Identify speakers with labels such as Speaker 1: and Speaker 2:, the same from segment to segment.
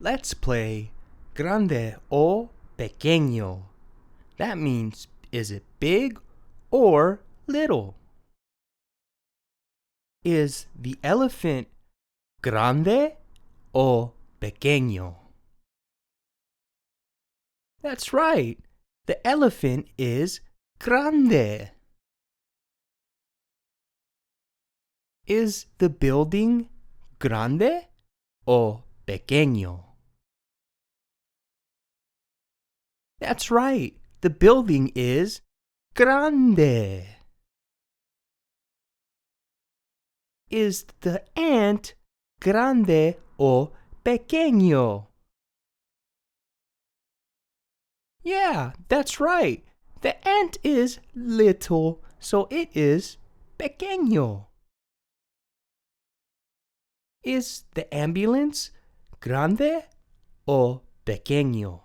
Speaker 1: Let's play Grande o Pequeño. That means, is it big or little? Is the elephant grande o pequeño? That's right. The elephant is grande. Is the building grande o pequeño? That's right. The building is grande. Is the ant grande o pequeño? Yeah, that's right. The ant is little, so it is pequeño. Is the ambulance grande o pequeño?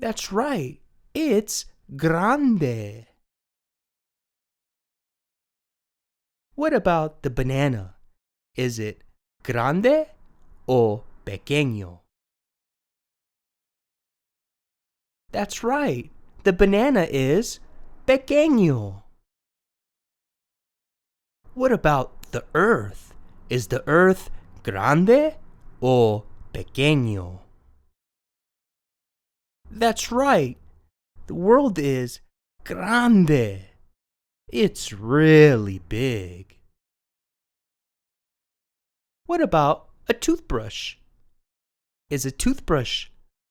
Speaker 1: That's right. It's grande. What about the banana? Is it grande o pequeño? That's right. The banana is pequeño. What about the earth? Is the earth grande o pequeño? That's right. The world is grande. It's really big. What about a toothbrush? Is a toothbrush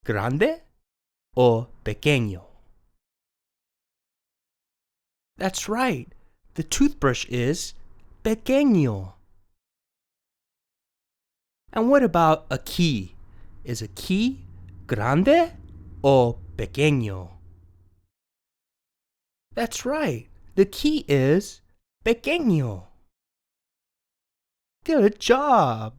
Speaker 1: grande o pequeño? That's right. The toothbrush is pequeño. And what about a key? Is a key grande o pequeño? That's right. The key is pequeño. Good job.